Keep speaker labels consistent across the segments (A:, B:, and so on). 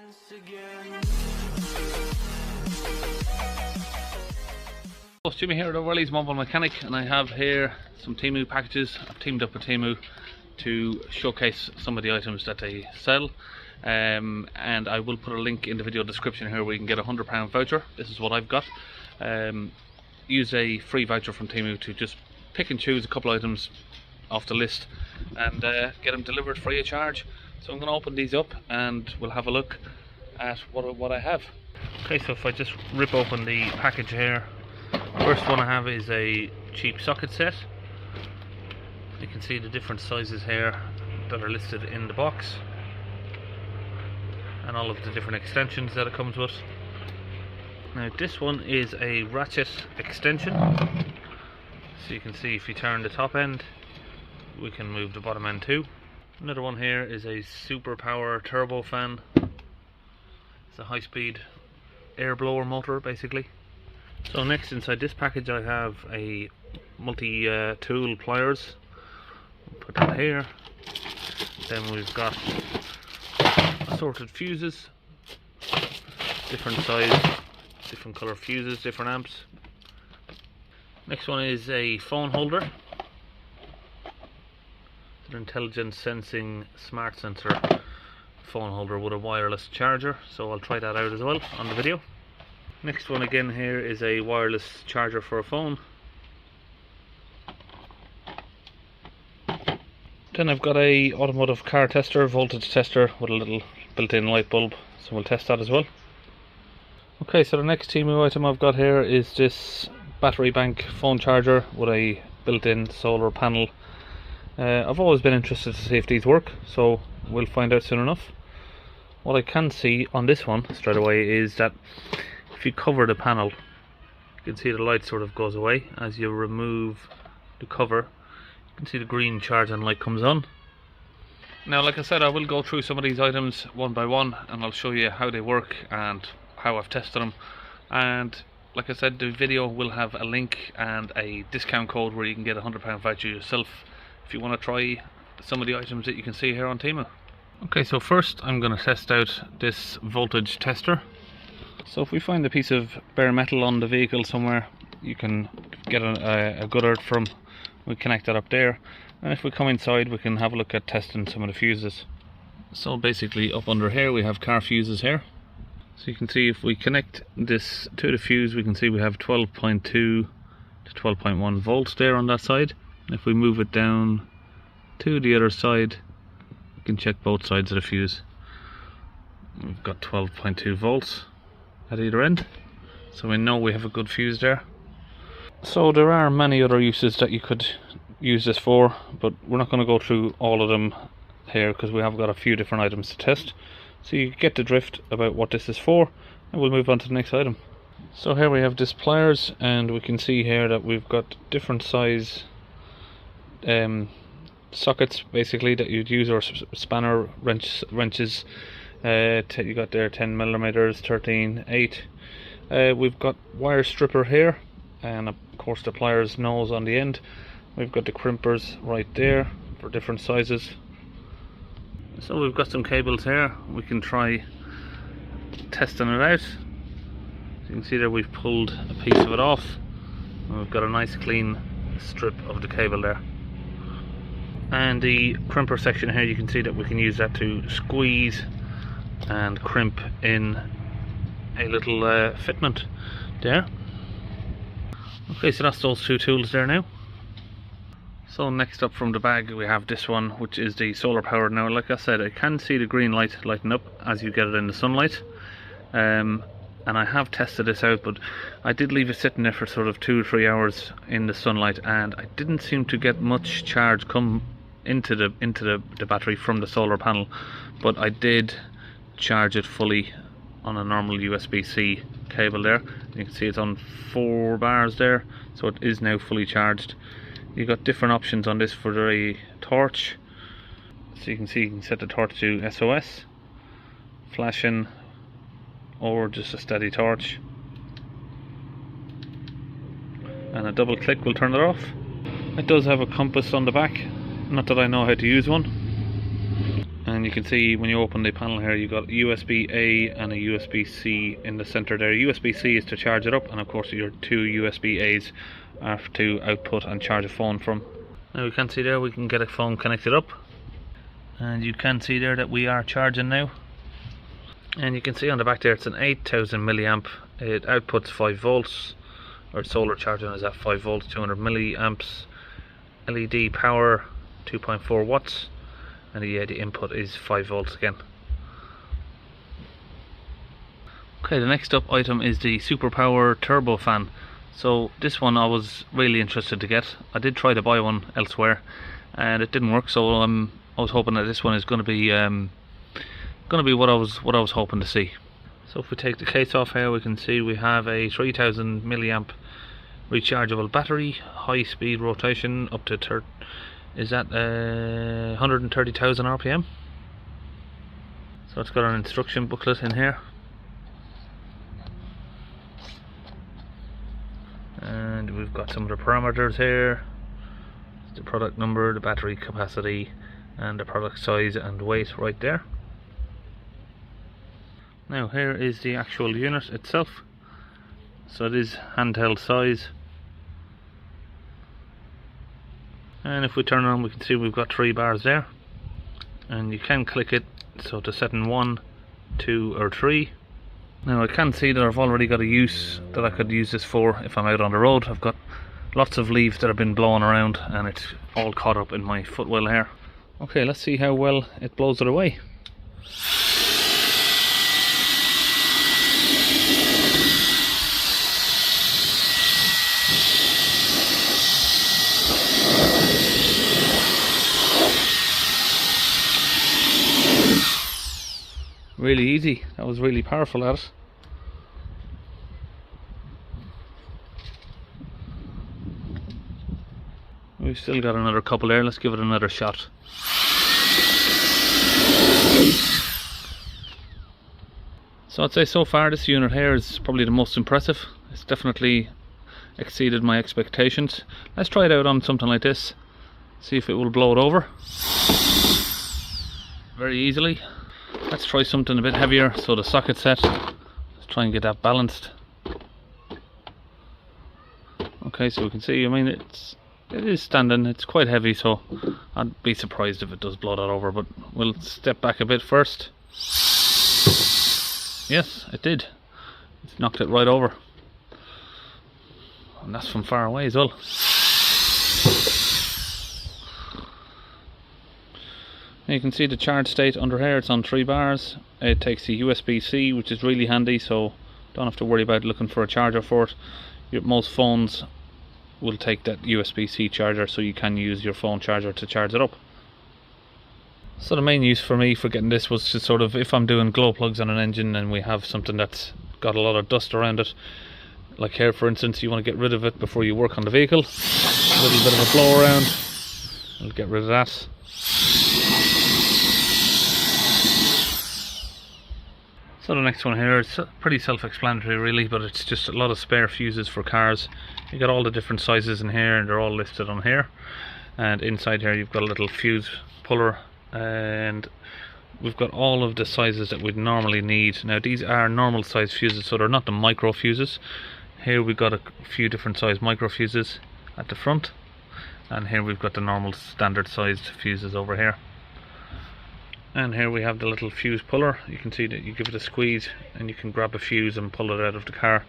A: It's Jimmy here, the Willie's Mobile Mechanic, and I have here some Temu packages. I've teamed up with Temu to showcase some of the items that they sell, and I will put a link in the video description here where you can get a £100 voucher. This is what I've got. Use a free voucher from Temu to just pick and choose a couple items off the list and get them delivered free of charge. So I'm going to open these up and we'll have a look at what I have. Okay, so if I just rip open the package here, first one I have is a cheap socket set. You can see the different sizes here that are listed in the box and all of the different extensions that it comes with. Now this one is a ratchet extension, so you can see if you turn the top end we can move the bottom end too. Another one here is a super power turbo fan. It's a high speed air blower motor basically. So next inside this package I have a multi-tool pliers. Put that here. Then we've got assorted fuses, different size, different colour fuses, different amps. Next one is a phone holder. It's an intelligent sensing smart sensor phone holder with a wireless charger, so I'll try that out as well on the video. Next one again here is a wireless charger for a phone. Then I've got a automotive car tester, voltage tester with a little built-in light bulb, so we'll test that as well. Okay, so the next Temu item I've got here is this battery bank phone charger with a built-in solar panel. I've always been interested to see if these work, so we'll find out soon enough. What I can see on this one straight away is that if you cover the panel, you can see the light sort of goes away. As you remove the cover, you can see the green charging light comes on. Now, like I said, I will go through some of these items one by one and I'll show you how they work and how I've tested them. And like I said, the video will have a link and a discount code where you can get a £100 voucher yourself if you want to try some of the items that you can see here on Temu. Okay, so first I'm going to test out this voltage tester. So if we find a piece of bare metal on the vehicle somewhere, you can get a good earth from. We connect that up there, and if we come inside we can have a look at testing some of the fuses. So basically up under here we have car fuses here. So you can see if we connect this to the fuse, we can see we have 12.2 to 12.1 volts there on that side. And if we move it down to the other side, we can check both sides of the fuse. We've got 12.2 volts at either end, so we know we have a good fuse there. So there are many other uses that you could use this for, but we're not going to go through all of them here because we have got a few different items to test, so you get the drift about what this is for, and we'll move on to the next item. So here we have this pliers, and we can see here that we've got different size sockets basically that you'd use, or spanner wrenches. You got there 10mm, 13, 8. We've got wire stripper here, and of course the pliers nose on the end. We've got the crimpers right there for different sizes. So we've got some cables here. We can try testing it out. As you can see there, we've pulled a piece of it off, and we've got a nice clean strip of the cable there. And the crimper section here, you can see that we can use that to squeeze and crimp in a little fitment there. Okay, so that's those two tools there now. So next up from the bag we have this one, which is the solar powered. Now like I said, I can see the green light lighting up as you get it in the sunlight, and I have tested this out, but I did leave it sitting there for sort of 2 or 3 hours in the sunlight, and I didn't seem to get much charge come into the battery from the solar panel, but I did charge it fully on a normal USB-C cable there. You can see it's on 4 bars there, so it is now fully charged. You got different options on this for the torch, so you can see you can set the torch to SOS, flashing, or just a steady torch, and a double click will turn it off. It does have a compass on the back, not that I know how to use one. And you can see when you open the panel here, you've got USB-A and a USB-C in the center there. USB-C is to charge it up, and of course your two USB-A's are to output and charge a phone from. Now you can see there we can get a phone connected up, and you can see there that we are charging now. And you can see on the back there it's an 8000 milliamp. It outputs 5 volts, or solar charging is at 5 volts, 200 milliamps. LED power 2.4 watts, and the input is 5 volts again. Okay, the next up item is the Superpower Turbo Fan. So this one I was really interested to get. I did try to buy one elsewhere and it didn't work, so I was hoping that this one is going to be what I was hoping to see. So if we take the case off here, we can see we have a 3000 milliamp rechargeable battery, high speed rotation up to is that 130,000 RPM. So it's got an instruction booklet in here, and we've got some of the parameters here: the product number, the battery capacity, and the product size and weight right there. Now here is the actual unit itself. So it is handheld size, and if we turn it on we can see we've got 3 bars there, and you can click it so to set in 1, 2 or 3. Now I can see that I've already got a use that I could use this for if I'm out on the road. I've got lots of leaves that have been blown around and it's all caught up in my footwell here. Okay, let's see how well it blows it away. Really easy. That was really powerful at it. We've still got another couple there. Let's give it another shot. So I'd say so far this unit here is probably the most impressive. It's definitely exceeded my expectations. Let's try it out on something like this, see if it will blow it over very easily. Let's try something a bit heavier, so the socket set, let's try and get that balanced. Okay, so we can see, I mean it is standing, it's quite heavy, so I'd be surprised if it does blow that over, but we'll step back a bit first. Yes, it did. It's knocked it right over, and that's from far away as well. You can see the charge state under here, it's on 3 bars. It takes the USB-C, which is really handy, so don't have to worry about looking for a charger for it. Most phones will take that USB-C charger, so you can use your phone charger to charge it up. So the main use for me for getting this was to sort of, if I'm doing glow plugs on an engine and we have something that's got a lot of dust around it, like here for instance, you want to get rid of it before you work on the vehicle. A little bit of a blow around, I'll get rid of that. So the next one here is pretty self-explanatory really, but it's just a lot of spare fuses for cars. You got all the different sizes in here and they're all listed on here, and inside here you've got a little fuse puller, and we've got all of the sizes that we'd normally need. Now these are normal size fuses, so they're not the micro fuses. Here we've got a few different size micro fuses at the front, and here we've got the normal standard sized fuses over here. And here we have the little fuse puller. You can see that you give it a squeeze and you can grab a fuse and pull it out of the car.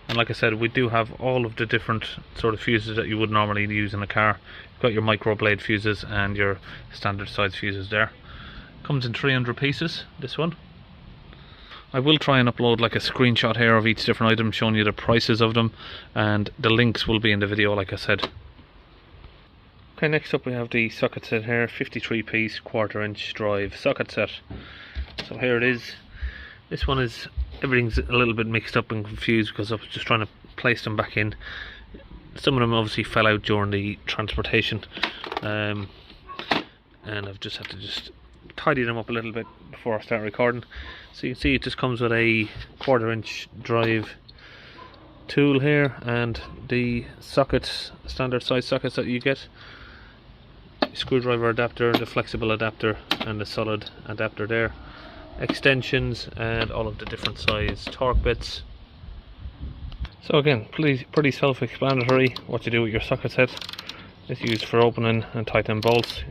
A: And like I said, we do have all of the different sort of fuses that you would normally use in a car. You've got your micro blade fuses and your standard size fuses there. Comes in 300 pieces, this one. I will try and upload like a screenshot here of each different item showing you the prices of them, and the links will be in the video like I said. Okay, next up we have the socket set here, 53 piece 1/4 inch drive socket set. So here it is. This one is, everything's a little bit mixed up and confused because I was just trying to place them back in. Some of them obviously fell out during the transportation, and I've just had to tidy them up a little bit before I start recording. So you can see it just comes with a 1/4 inch drive tool here, and the sockets, standard size sockets that you get. screwdriver adapter, the flexible adapter and the solid adapter there, extensions and all of the different size torque bits. So again, pretty self-explanatory what you do with your socket set. It's used for opening and tightening bolts.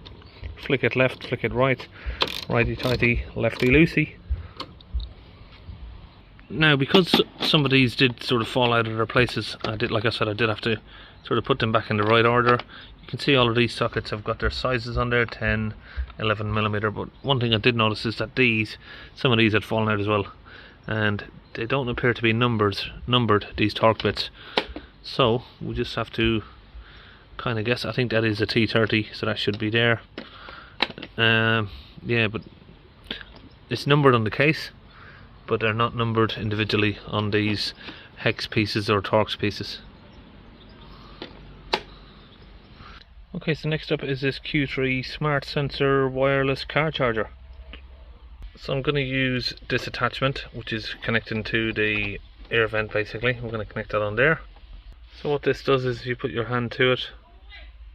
A: Flick it left, flick it right, righty tighty, lefty loosey. Now, because some of these did sort of fall out of their places, like I said, I did have to sort of put them back in the right order. You can see all of these sockets have got their sizes on there, 10, 11mm, but one thing I did notice is that some of these had fallen out as well, and they don't appear to be numbered, these torque bits. So we just have to kind of guess. I think that is a T30, so that should be there. Yeah, but it's numbered on the case, but they're not numbered individually on these hex pieces or Torx pieces. Okay, so next up is this Q3 smart sensor wireless car charger. So I'm going to use this attachment, which is connecting to the air vent basically. I'm going to connect that on there. So what this does is, if you put your hand to it,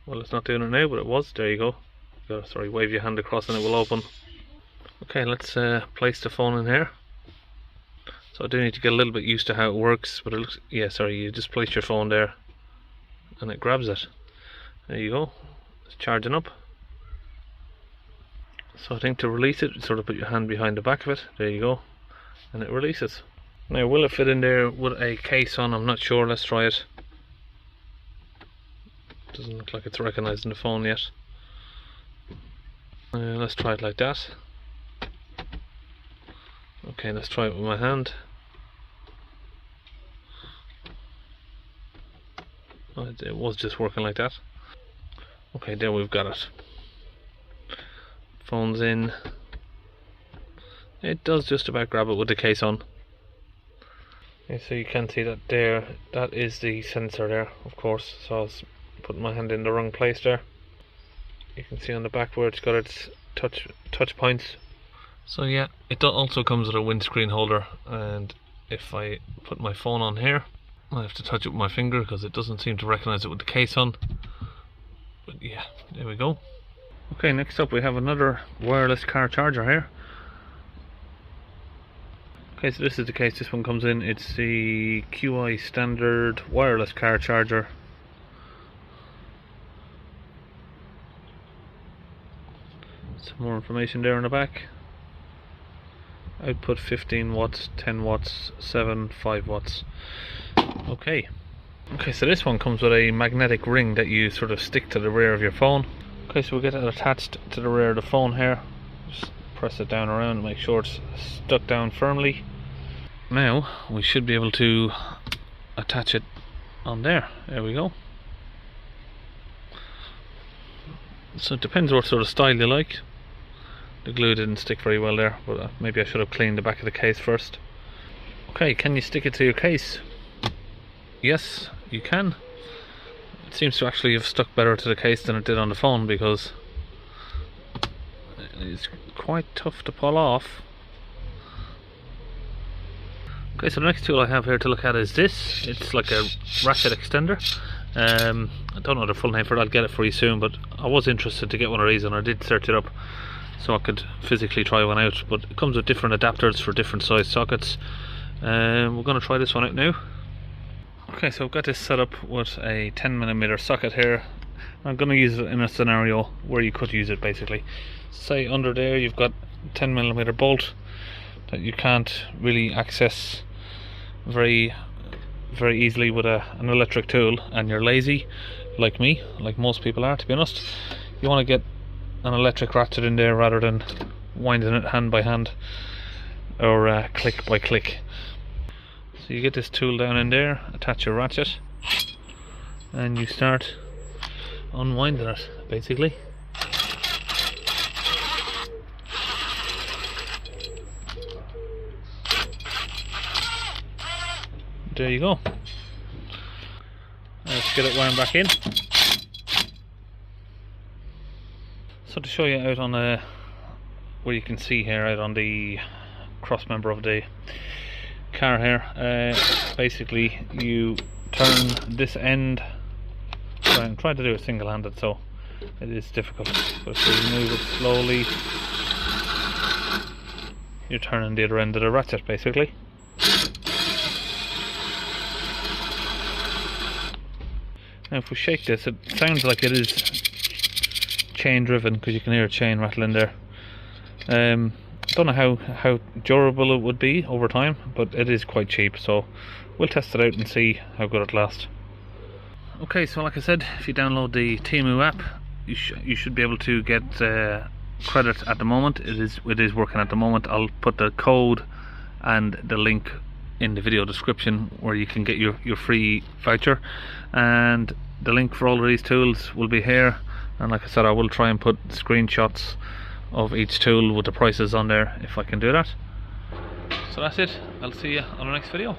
A: well, it's not doing it now, but it was. There you go. Sorry, wave your hand across and it will open. Okay, let's place the phone in here. So I do need to get a little bit used to how it works, but it looks, yeah, sorry, you just place your phone there and it grabs it. There you go, it's charging up. So I think to release it, sort of put your hand behind the back of it, there you go, and it releases. Now, will it fit in there with a case on? I'm not sure, let's try it. Doesn't look like it's recognising the phone yet. Let's try it like that. Okay, let's try it with my hand. Oh, it was just working like that. Okay, there we've got it. Phone's in. It does just about grab it with the case on. Okay, so you can see that there, that is the sensor there, of course. So I was putting my hand in the wrong place there. You can see on the back where it's got its touch points. So yeah, it also comes with a windscreen holder, and if I put my phone on here, I have to touch it with my finger because it doesn't seem to recognise it with the case on. But yeah, there we go. Okay, next up we have another wireless car charger here. Okay, so this is the case this one comes in. It's the QI standard wireless car charger. Some more information there on the back. Output 15 watts, 10 watts, 7, 5 watts. Okay, so this one comes with a magnetic ring that you sort of stick to the rear of your phone. Okay, so we'll get it attached to the rear of the phone here. Just press it down around and make sure it's stuck down firmly. Now we should be able to attach it on there. There we go. So it depends what sort of style you like. The glue didn't stick very well there, but maybe I should have cleaned the back of the case first. Okay, can you stick it to your case? Yes, you can. It seems to actually have stuck better to the case than it did on the phone, because it's quite tough to pull off. Okay, so the next tool I have here to look at is this. It's like a ratchet extender. I don't know the full name for it, I'll get it for you soon, but I was interested to get one of these and I did search it up so I could physically try one out. But it comes with different adapters for different size sockets. We're going to try this one out now. Okay, so I've got this set up with a 10mm socket here. I'm going to use it in a scenario where you could use it basically. Say under there you've got 10mm bolt that you can't really access very easily with an electric tool, and you're lazy like me, like most people are, to be honest. You want to get an electric ratchet in there rather than winding it hand by hand or click by click. So you get this tool down in there, attach your ratchet, and you start unwinding it basically. There you go. Let's get it wound back in. So to show you out on where you can see here out on the cross member of the car here, basically you turn this end. I'm trying to do it single-handed, so it is difficult. But if you move it slowly, you're turning the other end of the ratchet basically. Now if we shake this, it sounds like it is chain driven because you can hear a chain rattling there. I don't know how durable it would be over time, but it is quite cheap, so we'll test it out and see how good it lasts. Okay, so like I said, if you download the Temu app, you should be able to get credit at the moment. It is working at the moment. I'll put the code and the link in the video description where you can get your free voucher, and the link for all of these tools will be here. And like I said, I will try and put screenshots of each tool with the prices on there if I can do that. So that's it. I'll see you on the next video.